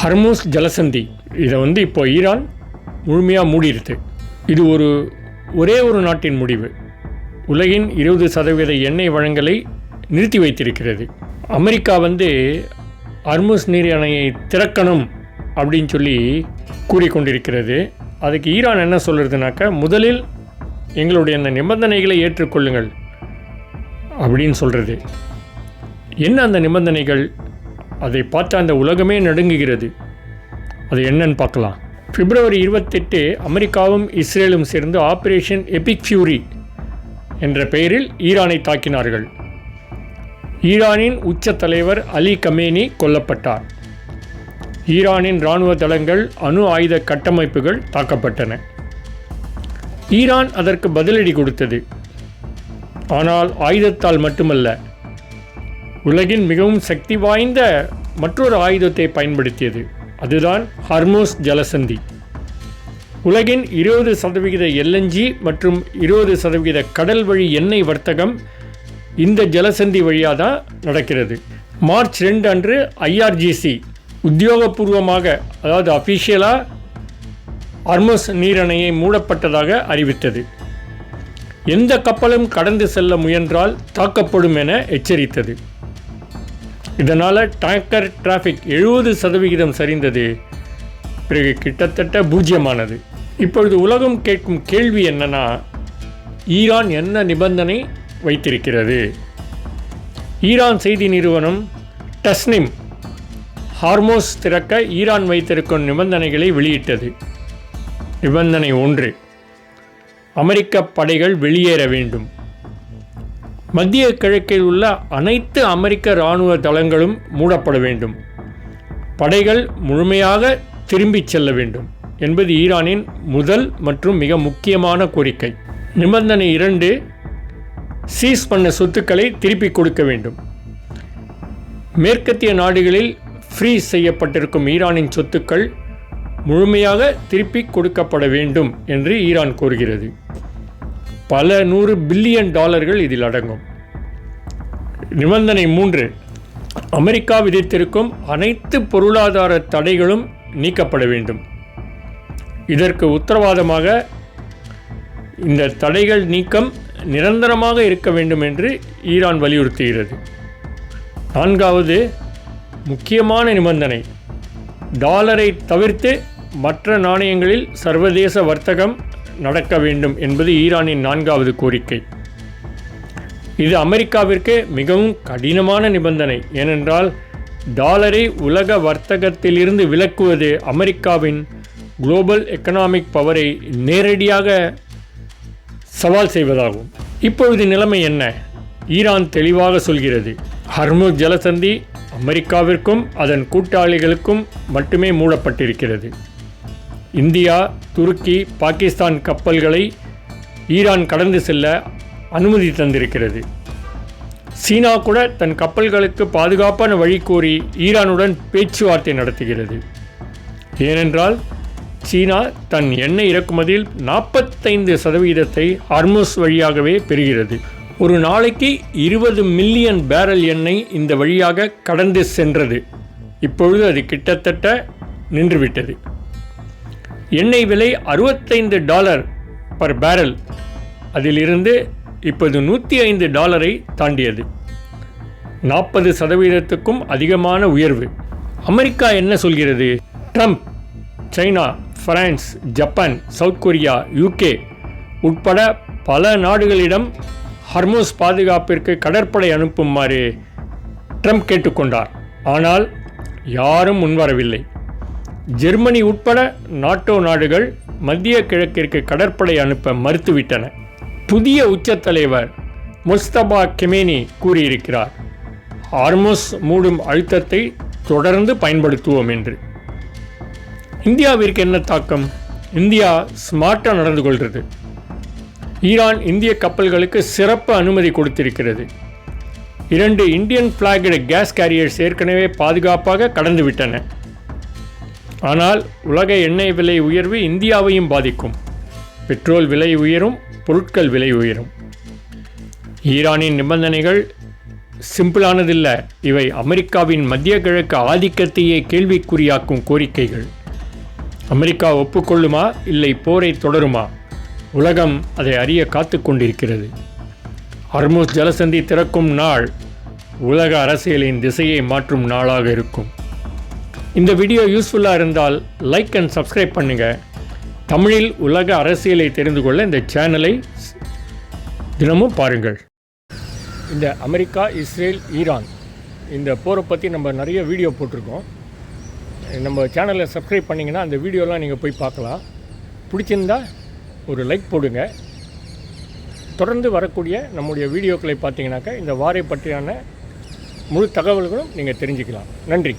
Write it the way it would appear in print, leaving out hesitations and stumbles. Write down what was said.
ஹர்மூஸ் ஜலசந்தி இதை இப்போ ஈரான் முழுமையாக மூடிடுது. இது ஒரே ஒரு நாட்டின் முடிவு. உலகின் 20% எண்ணெய் வழங்கலை நிறுத்தி வைத்திருக்கிறது. அமெரிக்கா ஹர்மூஸ் நீரிணையை திறக்கணும் அப்படின்னு சொல்லி கூறிக்கொண்டிருக்கிறது. அதுக்கு ஈரான் என்ன சொல்கிறதுனாக்கா, முதலில் எங்களுடைய அந்த நிபந்தனைகளை ஏற்றுக்கொள்ளுங்கள் அப்படின்னு சொல்கிறது. என்ன அந்த நிபந்தனைகள்? அதை பார்த்து அந்த உலகமே நடுங்குகிறது. அது என்னன்னு பார்க்கலாம். பிப்ரவரி 28 அமெரிக்காவும் இஸ்ரேலும் சேர்ந்து ஆபரேஷன் எபிக் ஃபியூரி என்ற பெயரில் ஈரானை தாக்கினார்கள். ஈரானின் உச்ச தலைவர் அலி கமேனி கொல்லப்பட்டார். ஈரானின் இராணுவ தளங்கள், அணு ஆயுத கட்டமைப்புகள் தாக்கப்பட்டன. ஈரான் அதற்கு பதிலடி கொடுத்தது. ஆனால் ஆயுதத்தால் மட்டுமல்ல, உலகின் மிகவும் சக்தி வாய்ந்த மற்றொரு ஆயுதத்தை பயன்படுத்தியது. அதுதான் ஹர்மூஸ் ஜலசந்தி. உலகின் 20% LNG மற்றும் 20% கடல் வழி எண்ணெய் வர்த்தகம் இந்த ஜலசந்தி வழியாக தான் நடக்கிறது. மார்ச் 2 அன்று IRGC உத்தியோகபூர்வமாக, அதாவது அஃபிஷியலாக ஹர்மூஸ் நீரிணையை மூடப்பட்டதாக அறிவித்தது. எந்த கப்பலும் கடந்து செல்ல முயன்றால் தாக்கப்படும் என எச்சரித்தது. இதனால் டேங்கர் டிராஃபிக் 70% சரிந்தது. பிறகு கிட்டத்தட்ட பூஜ்ஜியமானது. இப்பொழுது உலகம் கேட்கும் கேள்வி என்னன்னா, ஈரான் என்ன நிபந்தனை வைத்திருக்கிறது? ஈரான் செய்தி நிறுவனம் டஸ்னிம் ஹார்மோஸ் திறக்க ஈரான் வைத்திருக்கும் நிபந்தனைகளை வெளியிட்டது. நிபந்தனை 1, அமெரிக்க படைகள் வெளியேற வேண்டும். மத்திய கிழக்கில் உள்ள அனைத்து அமெரிக்க இராணுவ தளங்களும் மூடப்பட வேண்டும். படைகள் முழுமையாக திரும்பிச் செல்ல வேண்டும் என்பது ஈரானின் முதல் மற்றும் மிக முக்கியமான கோரிக்கை. நிபந்தனை 2, சீஸ் பண்ண சொத்துக்களை திருப்பிக் கொடுக்க வேண்டும். மேற்கத்திய நாடுகளில் ஃப்ரீஸ் செய்யப்பட்டிருக்கும் ஈரானின் சொத்துக்கள் முழுமையாக திருப்பிக் கொடுக்கப்பட வேண்டும் என்று ஈரான் கோருகிறது. பல $100 பில்லியன் இதில் அடங்கும். நிபந்தனை 3, அமெரிக்கா விதித்திருக்கும் அனைத்து பொருளாதார தடைகளும் நீக்கப்பட வேண்டும். இதற்கு உத்தரவாதமாக இந்த தடைகள் நீக்கம் நிரந்தரமாக இருக்க வேண்டும் என்று ஈரான் வலியுறுத்துகிறது. 4வது முக்கியமான நிபந்தனை, டாலரை தவிர்த்து மற்ற நாணயங்களில் சர்வதேச வர்த்தகம் நடக்க வேண்டும் என்பது ஈரானின் 4வது கோரிக்கை. இது அமெரிக்காவிற்கு மிகவும் கடினமான நிபந்தனை. ஏனென்றால் டாலரை உலக வர்த்தகத்திலிருந்து விலக்குவது அமெரிக்காவின் குளோபல் எக்கனாமிக் பவரை நேரடியாக சவால் செய்வதாகும். இப்பொழுது நிலைமை என்ன? ஈரான் தெளிவாக சொல்கிறது, ஹர்மூஸ் ஜலசந்தி அமெரிக்காவிற்கும் அதன் கூட்டாளிகளுக்கும் மட்டுமே மூடப்பட்டிருக்கிறது. இந்தியா, துருக்கி, பாகிஸ்தான் கப்பல்களை ஈரான் கடந்து செல்ல அனுமதி தந்திருக்கிறது. சீனா கூட தன் கப்பல்களுக்கு பாதுகாப்பான வழி கோரி ஈரானுடன் பேச்சுவார்த்தை நடத்துகிறது. ஏனென்றால் சீனா தன் எண்ணெய் இறக்குமதியில் 45% ஹர்மூஸ் வழியாகவே பெறுகிறது. ஒரு நாளைக்கு 20 மில்லியன் பேரல் எண்ணெய் இந்த வழியாக கடந்து சென்றது. இப்பொழுது அது கிட்டத்தட்ட நின்றுவிட்டது. எண்ணெய் விலை $65 பர் பேரல், அதிலிருந்து இப்போது $105 தாண்டியது. 40%க்கும் அதிகமான உயர்வு. அமெரிக்கா என்ன சொல்கிறது? Trump China, France, Japan, south Korea, UK உட்பட பல நாடுகளிடம் ஹர்மூஸ் பாதுகாப்பிற்கு கடற்படை அனுப்புமாறு ட்ரம்ப் கேட்டுக்கொண்டார். ஆனால் யாரும் முன்வரவில்லை. ஜெர்மனி உட்பட நாட்டோ நாடுகள் மத்திய கிழக்கிற்கு கடற்படை அனுப்ப மறுத்துவிட்டன. புதிய உச்சத்தலைவர் முஸ்தபா கெமேனி கூறியிருக்கிறார், ஹார்மூஸ் மூடும் அழுத்தத்தை தொடர்ந்து பயன்படுத்துவோம் என்று. இந்தியாவிற்கு என்ன தாக்கம்? இந்தியா ஸ்மார்ட்டாக நடந்து கொள்கிறது. ஈரான் இந்திய கப்பல்களுக்கு சிறப்பு அனுமதி கொடுத்திருக்கிறது. 2 இந்தியன் ஃபிளாக்டு கேஸ் கேரியர்ஸ் ஏற்கனவே பாதுகாப்பாக கடந்துவிட்டன. ஆனால் உலக எண்ணெய் விலை உயர்வு இந்தியாவையும் பாதிக்கும். பெட்ரோல் விலை உயரும், பொருட்கள் விலை உயரும். ஈரானின் நிபந்தனைகள் சிம்பிளானதில்லை. இவை அமெரிக்காவின் மத்திய கிழக்கு ஆதிக்கத்தையே கேள்விக்குறியாக்கும் கோரிக்கைகள். அமெரிக்கா ஒப்புக்கொள்ளுமா, இல்லை போரை தொடருமா? உலகம் அதை அறிய காத்து கொண்டிருக்கிறது. ஹர்முஸ் ஜலசந்தி திறக்கும் நாள் உலக அரசியலின் திசையை மாற்றும் நாளாக இருக்கும். இந்த வீடியோ யூஸ்ஃபுல்லாக இருந்தால் லைக் அண்ட் சப்ஸ்கிரைப் பண்ணுங்கள். தமிழில் உலக அரசியலை தெரிந்து கொள்ள இந்த சேனலை தினமும் பாருங்கள். இந்த அமெரிக்கா, இஸ்ரேல், ஈரான் இந்த போரை பற்றி நம்ம நிறைய வீடியோ போட்டிருக்கோம். நம்ம சேனலை சப்ஸ்கிரைப் பண்ணிங்கன்னா அந்த வீடியோலாம் நீங்கள் போய் பார்க்கலாம். பிடிச்சிருந்தா ஒரு லைக் போடுங்க. தொடர்ந்து வரக்கூடிய நம்முடைய வீடியோக்களை பார்த்தீங்கன்னாக்கா இந்த வாரை பற்றியான முழு தகவல்களும் நீங்கள் தெரிஞ்சுக்கலாம். நன்றி.